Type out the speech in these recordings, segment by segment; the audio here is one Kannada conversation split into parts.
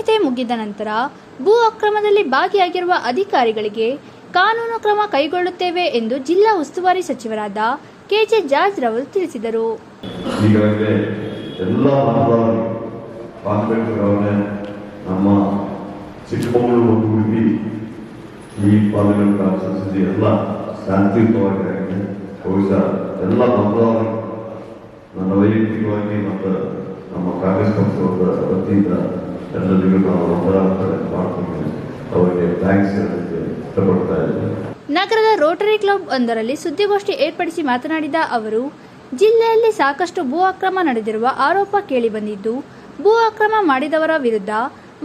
ಸಂಹಿತೆ ಮುಗಿದ ನಂತರ ಭೂ ಅಕ್ರಮದಲ್ಲಿ ಭಾಗಿಯಾಗಿರುವ ಅಧಿಕಾರಿಗಳಿಗೆ ಕಾನೂನು ಕ್ರಮ ಕೈಗೊಳ್ಳುತ್ತೇವೆ ಎಂದು ಜಿಲ್ಲಾ ಉಸ್ತುವಾರಿ ಸಚಿವರಾದ ಕೆಜೆ ಜಾರ್ಜ್ ರವರು ತಿಳಿಸಿದರು. ಈಗಾಗಲೇ ಎಲ್ಲ ನಮ್ಮ ಚಿಕ್ಕಮಗಳೂರು ಮತ್ತು ಉಡುಪಿ ಈ ಪಾರ್ಲಿಮೆಂಟ್ ಕಾನ್ಸ್ಟಿಟ್ಯೂನ್ಸಿ ಎಲ್ಲ ಶಾಂತಿಯುತವಾಗಿ ಆಗಿದೆ. ಬಹುಶಃ ಎಲ್ಲ ಬದಲಾವಣೆ ನನ್ನ ವೈಯಕ್ತಿಕವಾಗಿ ಮತ್ತು ನಮ್ಮ ಕಾಂಗ್ರೆಸ್ ಪಕ್ಷದ ವತಿಯಿಂದ ಎಲ್ಲರಿಗೂ ನಾವು ಮಾಡ್ತೀವಿ. ಅವರಿಗೆ ಥ್ಯಾಂಕ್ಸ್ ಹೇಳಲಿಕ್ಕೆ ಇಷ್ಟಪಡ್ತಾ ಇದ್ದೇನೆ. ನಗರದ ರೋಟರಿ ಕ್ಲಬ್ ಒಂದರಲ್ಲಿ ಸುದ್ದಿಗೋಷ್ಠಿ ಏರ್ಪಡಿಸಿ ಮಾತನಾಡಿದ ಅವರು, ಜಿಲ್ಲೆಯಲ್ಲಿ ಸಾಕಷ್ಟು ಭೂ ಅಕ್ರಮ ನಡೆದಿರುವ ಆರೋಪ ಕೇಳಿಬಂದಿದ್ದು, ಭೂ ಅಕ್ರಮ ಮಾಡಿದವರ ವಿರುದ್ಧ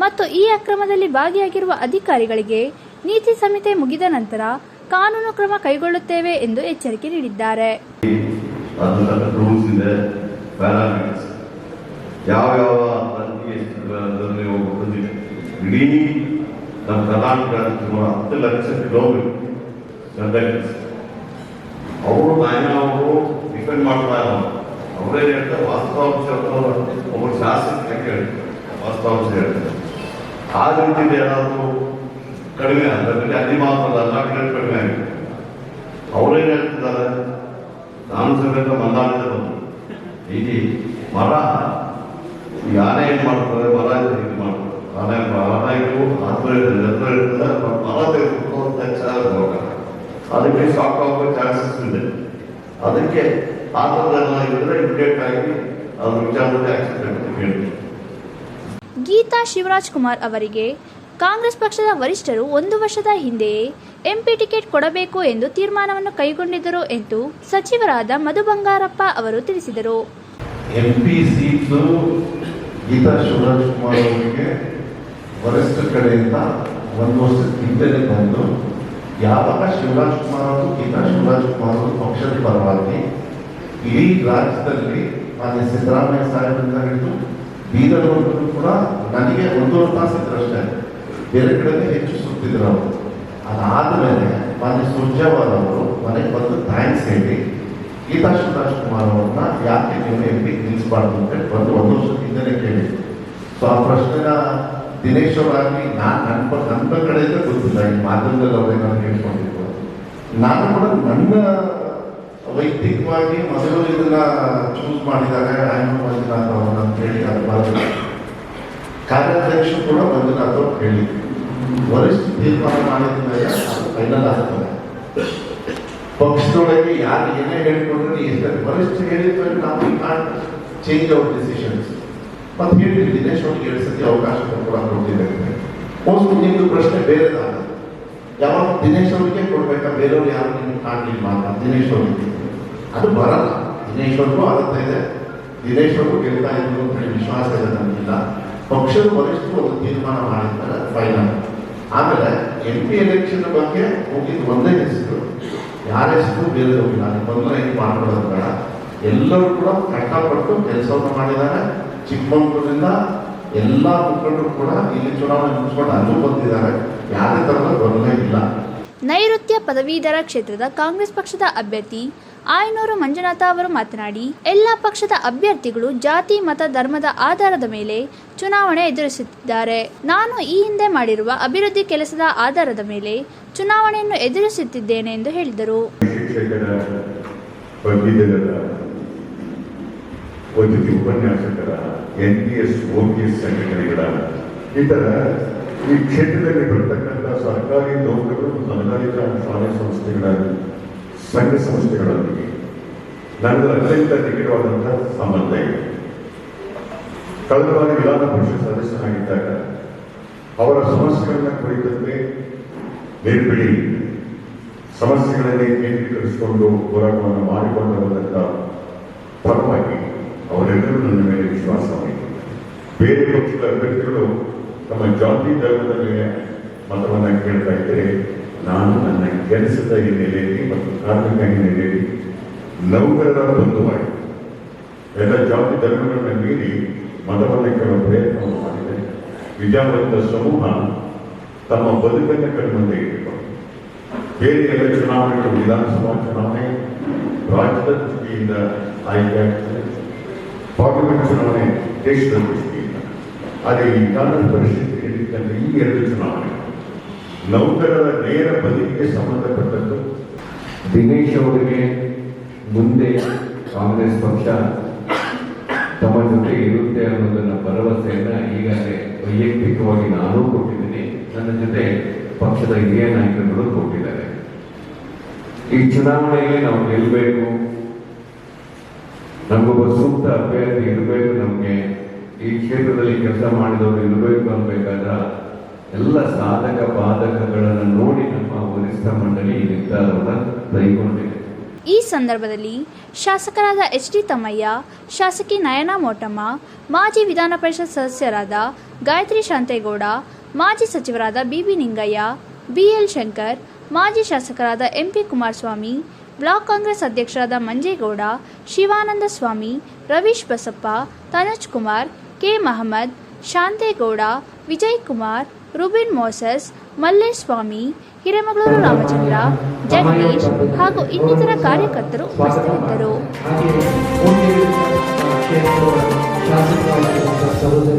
ಮತ್ತು ಈ ಅಕ್ರಮದಲ್ಲಿ ಭಾಗಿಯಾಗಿರುವ ಅಧಿಕಾರಿಗಳಿಗೆ ನೀತಿ ಸಂಹಿತೆ ಮುಗಿದ ನಂತರ ಕಾನೂನು ಕ್ರಮ ಕೈಗೊಳ್ಳುತ್ತೇವೆ ಎಂದು ಎಚ್ಚರಿಕೆ ನೀಡಿದ್ದಾರೆ. ಇಡೀ ನಮ್ಮ ಕರ್ನಾಟಕ 10 ಲಕ್ಷ ಕಿಲೋಮೀಟರ್ ಅವರು ನಾಯಕರು ಡಿಪೆಂಡ್ ಮಾಡ್ತಾ ಅವರೇ ಹೇಳ್ತಾರೆ. ವಾಸ್ತವಾಂಶ ಒಬ್ಬರು ಶಾಸಕ ಹೇಳ್ತಾರೆ, ವಾಸ್ತವಾಂಶ ಹೇಳ್ತಾರೆ. ಆ ರೀತಿಯಲ್ಲಿ ಏನಾದರೂ ಕಡಿಮೆ ಅದರಲ್ಲಿ ಅನಿಮಾತ್ರದ ಕಡಿಮೆ ಆಗಿದೆ. ಅವರೇನು ಹೇಳ್ತಿದ್ದಾರೆ, ನಾನು ಸಮೇತ ಮಂದಾನದ ಬಂದು ಈಗ ಮರ ಈ ಆನೆ ಏನು ಮಾಡ್ತಾರೆ, ಮರ ಇದು ಮಾಡ್ತಾರೆ. ಆನೆ ಇದು ಹತ್ರ ಇರ್ತದೆ, ಮರ ತೆಗೆದುಕೊಂಡು ಅದಕ್ಕೆ ಶಾಕ್ ಆಗೋ ಚಾನ್ಸಸ್ ಇದೆ. ಅದಕ್ಕೆ ಆ ಥರದೆಲ್ಲ ಇದ್ರೆ ಇಮಿಡಿಯೇಟ್ ಆಗಿ ಅದ್ರ ವಿಚಾರದಲ್ಲಿ ಆಕ್ಸಿಡೆಂಟ್ ಹೇಳ್ತೀವಿ. ಗೀತಾ ಶಿವರಾಜ್ ಕುಮಾರ್ ಅವರಿಗೆ ಕಾಂಗ್ರೆಸ್ ಪಕ್ಷದ ವರಿಷ್ಠರು 1 ವರ್ಷದ ಹಿಂದೆಯೇ ಎಂಪಿ ಟಿಕೆಟ್ ಕೊಡಬೇಕು ಎಂದು ತೀರ್ಮಾನವನ್ನು ಕೈಗೊಂಡಿದ್ದರು ಎಂದು ಸಚಿವರಾದ ಮಧು ಬಂಗಾರಪ್ಪ ಅವರು ತಿಳಿಸಿದರು. ಎಂಪಿ ಸೀಟು ಗೀತಾ ಶಿವರಾಜ್ ಕುಮಾರ್ ಅವರಿಗೆ ವರಿಷ್ಠ ಕಡೆಯಿಂದ 1 ವರ್ಷದ ಹಿಂದೆನೇ ಬಂದು, ಯಾವಾಗ ಶಿವರಾಜ್ ಕುಮಾರ್ ಅವರು ಗೀತಾ ಶಿವರಾಜ್ ಕುಮಾರ್ ಅವರು ಪಕ್ಷದ ಪರವಾಗಿ ಇಡೀ ರಾಜ್ಯದಲ್ಲಿ ಮಾನ್ಯ ಸಿದ್ದರಾಮಯ್ಯ ಸಾಹೇಬರಿಂದ ಹಿಡಿದು ಬೀದರ್ವರೆಗೂ ಕೂಡ ನನಗೆ 1.5 ತಾಸು ಇದ್ರಷ್ಟೇ, ಬೇರೆ ಕಡೆ ಹೆಚ್ಚು ಸುತ್ತಿದ್ರು ಅವರು. ಅದಾದಮೇಲೆ ಮಾನ್ಯ ಸುರ್ಜೇವಾಲ ಅವರು ಮನೆಗೆ ಬಂದು ಥ್ಯಾಂಕ್ಸ್ ಹೇಳಿ ಗೀತಾ ಶಿವರಾಜ್ ಕುಮಾರ್ ಅವ್ರನ್ನ ಯಾಕೆ ನೀವು ಎಂಪಿ ನಿಲ್ಲಿಸಬಾರ್ದು ಅಂತ ಬಂದು 1 ವರ್ಷದ ಹಿಂದೆನೇ ಕೇಳಿ. ಸೊ ಆ ಪ್ರಶ್ನೆನ ದಿನೇಶ್ ಅವರಾಗಲಿ ನನ್ನ ಕಡೆಯಿಂದ ಗೊತ್ತಿಲ್ಲ, ಈ ಮಾಧ್ಯಮದಲ್ಲಿ ಅವರೇನಾದ್ರು ಹೇಳ್ಕೊಂಡಿದ್ರು. ನಾನು ಕೂಡ ನನ್ನ ವೈಯಕ್ತಿಕವಾಗಿ ಮೊದಲು ಇದನ್ನ ಚೂಸ್ ಮಾಡಿದಾಗ ಆಯ್ಕೆ ಮಂಜುನಾಥ್ ಅವರನ್ನ ಹೇಳಿ ಅದು ಬರೋದು ಕಾರ್ಯಾಧ್ಯಕ್ಷರು ಕೂಡ ಮಂಜುನಾಥ್ ಅವರು ಹೇಳಿದ್ರು. ವರಿಷ್ಠ ತೀರ್ಮಾನ ಮಾಡಿದ ಮೇಲೆ ಅದು ಫೈನಲ್ ಆಗ್ತದೆ. ಪಕ್ಷದೊಳಗೆ ಯಾರು ಏನೇ ಹೇಳ್ಕೊಂಡ್ರೆ ನೀವು ವರಿಷ್ಠ ಹೇಳಿದ ನಾವು ಕಾಂಟ್ ಚೇಂಜ್ ಅವರ್ ಡಿಸಿಷನ್ಸ್. ಮತ್ತು ಹೇಳಿದ್ವಿ ದಿನೇಶ್ ಅವ್ರಿಗೆ 2 ಸತಿ ಅವಕಾಶ ಕೂಡ ಕೊಟ್ಟಿದ್ದೇವೆ. ಮೋಸ್ಟ್ ನಿಮ್ದು ಪ್ರಶ್ನೆ ಬೇರೆದಾಗ, ಯಾವಾಗ ದಿನೇಶ್ ಅವರಿಗೆ ಕೊಡ್ಬೇಕಾ, ಬೇರೆಯವ್ರು ಯಾರು ನಿಮ್ಗೆ ಕಾಣಲಿಲ್ಲ ಅಂತ ದಿನೇಶ್ ಅವರಿಗೆ ಅದು ಬರಲ್ಲ. ದಿನೇಶ್ ಅವ್ರಿಗೂ ಆಗುತ್ತಾ ಇದೆ, ದಿನೇಶ್ ಅವ್ರಿಗೂ ಗೆಲ್ತಾ ಇದ್ರು ಅಂತ ವಿಶ್ವಾಸ ಇದೆ ನನಗಿಲ್ಲ. ಪಕ್ಷದ ವರಿಷ್ಠರು ಒಂದು ತೀರ್ಮಾನ ಮಾಡಿದ್ದಾರೆ ಫೈನಲ್. ಆಮೇಲೆ MP ಎಲೆಕ್ಷನ್ ಬಗ್ಗೆ ಹೋಗಿದ್ದು ಒಂದೇ ಹೆಸರು, ಯಾರ ಹೆಸರು ಬೇರೆ ಹೋಗಿಲ್ಲ. ಮೊದಲು ಏನು ಮಾಡ್ಕೊಳ್ಳೋದು ಬೇಡ, ಎಲ್ಲರೂ ಕೂಡ ಕಷ್ಟಪಟ್ಟು ಕೆಲಸವನ್ನು ಮಾಡಿದ್ದಾರೆ. ಚಿಕ್ಕಮಗಳೂರಿನಿಂದ ಎಲ್ಲ ಮುಖಂಡರು ಕೂಡ ಇಲ್ಲಿ ಚುನಾವಣೆ ಮುಗಿಸ್ಕೊಂಡು ಅಲ್ಲೂ ಬಂದಿದ್ದಾರೆ. ಯಾವುದೇ ತರಹದ ಗೊಂದಲ ಇಲ್ಲ. ನೈಋತ್ಯ ಪದವೀಧರ ಕ್ಷೇತ್ರದ ಕಾಂಗ್ರೆಸ್ ಪಕ್ಷದ ಅಭ್ಯರ್ಥಿ ಆಯನೂರು ಮಂಜುನಾಥ ಅವರು ಮಾತನಾಡಿ, ಎಲ್ಲ ಪಕ್ಷದ ಅಭ್ಯರ್ಥಿಗಳು ಜಾತಿ ಮತ ಧರ್ಮದ ಆಧಾರದ ಮೇಲೆ ಚುನಾವಣೆ ಎದುರಿಸುತ್ತಿದ್ದಾರೆ. ನಾನು ಈ ಹಿಂದೆ ಮಾಡಿರುವ ಅಭಿವೃದ್ಧಿ ಕೆಲಸದ ಆಧಾರದ ಮೇಲೆ ಚುನಾವಣೆಯನ್ನು ಎದುರಿಸುತ್ತಿದ್ದೇನೆ ಎಂದು ಹೇಳಿದರು. ಉಪನ್ಯಾಸಕರ NPS OPS ಸಂಘಟನೆಗಳ ಇತರ ಈ ಕ್ಷೇತ್ರದಲ್ಲಿ ಬರ್ತಕ್ಕಂಥ ಸರ್ಕಾರಿ ನೌಕರರು, ಅನುದಾನಿತ ಶಾಲೆ ಸಂಸ್ಥೆಗಳ ಸಂಘ ಸಂಸ್ಥೆಗಳೊಂದಿಗೆ ನನಗೆ ಅತ್ಯಂತ ನಿಕಟವಾದಂತಹ ಸಂಬಂಧ ಇದೆ. ಕಳೆದ ಬಾರಿ ವಿಧಾನ ಪರಿಷತ್ ಸದಸ್ಯನಾಗಿದ್ದಾಗ ಅವರ ಸಮಸ್ಯೆಗಳನ್ನ ಕುರಿತಂತೆ ಬೇರ್ಬಿಡಿ ಸಮಸ್ಯೆಗಳನ್ನೇ ಕೇಂದ್ರೀಕರಿಸಿಕೊಂಡು ಹೋರಾಟವನ್ನು ಮಾಡಿಕೊಂಡು ಬಂದಂಥ ಪರವಾಗಿ ಅವರೆಲ್ಲರೂ ನನ್ನ ಮೇಲೆ ವಿಶ್ವಾಸವಾಗಿದೆ. ಬೇರೆ ಪಕ್ಷದ ಅಭ್ಯರ್ಥಿಗಳು ತಮ್ಮ ಜಾತಿ ಧರ್ಮದ ಮೇಲೆ ಮತವನ್ನು ಕೇಳ್ತಾ ಇದ್ದರೆ, ನಾನು ನನ್ನ ಕೆಲಸದ ಹಿನ್ನೆಲೆಯಲ್ಲಿ ಮತ್ತು ಕಾರ್ಮಿಕ ಹಿನ್ನೆಲೆಯಲ್ಲಿ ನೌಕರರ ಬಂಧುವಾಗಿ ಎಲ್ಲ ಜಾತಿ ಧರ್ಮಗಳನ್ನ ಮೀರಿ ಮತವನ್ನು ಕೇಳುವ ಪ್ರಯತ್ನವನ್ನು ಮಾಡಿದೆ. ವಿದ್ಯಾವಂತ ಸಮೂಹ ತಮ್ಮ ಬದುಕನ್ನು ಕಡಿಮೆ ಇಟ್ಟುಕೊಂಡು ಬೇರೆ ಎಲ್ಲ ಚುನಾವಣೆಗಳು, ವಿಧಾನಸಭಾ ಚುನಾವಣೆ ರಾಜ್ಯದ ದೃಷ್ಟಿಯಿಂದ ಆಯ್ಕೆ ಆಗ್ತದೆ, ಪಾರ್ಲಿಮೆಂಟ್ ಚುನಾವಣೆ ದೇಶದ ದೃಷ್ಟಿಯಿಂದ. ಆದರೆ ಈ ಕಾಲದ ಪರಿಸ್ಥಿತಿ ಹೇಳಿದಂತೆ ಈ ಎರಡು ಚುನಾವಣೆ ನೌಕರರ ನೇರ ಬದುಕಿಗೆ ಸಂಬಂಧಪಟ್ಟದ್ದು. ದಿನೇಶ್ ಅವರಿಗೆ ಮುಂದೆ ಕಾಂಗ್ರೆಸ್ ಪಕ್ಷ ತಮ್ಮ ಜೊತೆ ಇರುತ್ತೆ ಅನ್ನೋದನ್ನ ಭರವಸೆಯನ್ನ ಈಗಾಗಲೇ ವೈಯಕ್ತಿಕವಾಗಿ ನಾನು ಕೊಟ್ಟಿದ್ದೀನಿ, ನನ್ನ ಜೊತೆ ಪಕ್ಷದ ಹಿರಿಯ ನಾಯಕರುಗಳು ಕೊಟ್ಟಿದ್ದಾರೆ. ಈ ಚುನಾವಣೆಯಲ್ಲಿ ನಾವು ಗೆಲ್ಲಬೇಕು, ನಮಗೊಬ್ಬ ಸೂಕ್ತ ಅಭ್ಯರ್ಥಿ ಇರಬೇಕು, ನಮಗೆ ಈ ಕ್ಷೇತ್ರದಲ್ಲಿ ಕೆಲಸ ಮಾಡಿದವರು ಇರಬೇಕು ಅನ್ಬೇಕಾದ್ರ ಎಲ್ಲ ಸಾಧಕ ಬಾಧಕಗಳನ್ನು ನೋಡಿ ನಮ್ಮ ವರಿಷ್ಠ ಮಂಡಳಿ ಈ ನಿರ್ಧಾರವನ್ನು ಕೈಗೊಂಡಿದೆ. ಈ ಸಂದರ್ಭದಲ್ಲಿ ಶಾಸಕರಾದ ಎಚ್.ಡಿ. ತಮ್ಮಯ್ಯ, ಶಾಸಕಿ ನಯನಾ ಮೋಟಮ್ಮ, ಮಾಜಿ ವಿಧಾನ ಪರಿಷತ್ ಸದಸ್ಯರಾದ ಗಾಯತ್ರಿ ಶಾಂತೇಗೌಡ, ಮಾಜಿ ಸಚಿವರಾದ ಬಿ.ಬಿ. ನಿಂಗಯ್ಯ, ಬಿ.ಎಲ್. ಶಂಕರ್, ಮಾಜಿ ಶಾಸಕರಾದ ಎಂ.ಪಿ. ಕುಮಾರಸ್ವಾಮಿ, ಬ್ಲಾಕ್ ಕಾಂಗ್ರೆಸ್ ಅಧ್ಯಕ್ಷರಾದ ಮಂಜೇಗೌಡ, ಶಿವಾನಂದ ಸ್ವಾಮಿ, Ravish Basappa, Tanuj Kumar, K. Mohammed, Shantegowda, Vijay Kumar, Ruben Moses, Mallesh ಸ್ವಾಮಿ, ಹಿರೇಮಗಳೂರು ರಾಮಚಂದ್ರ, ಜಗದೀಶ್ ಹಾಗೂ ಇನ್ನಿತರ ಕಾರ್ಯಕರ್ತರು ಉಪಸ್ಥಿತರಿದ್ದರು. ಹಾಗೆ ಶಾಸಕರಾಗಿರುವಂತಹ ಸಹೋದರ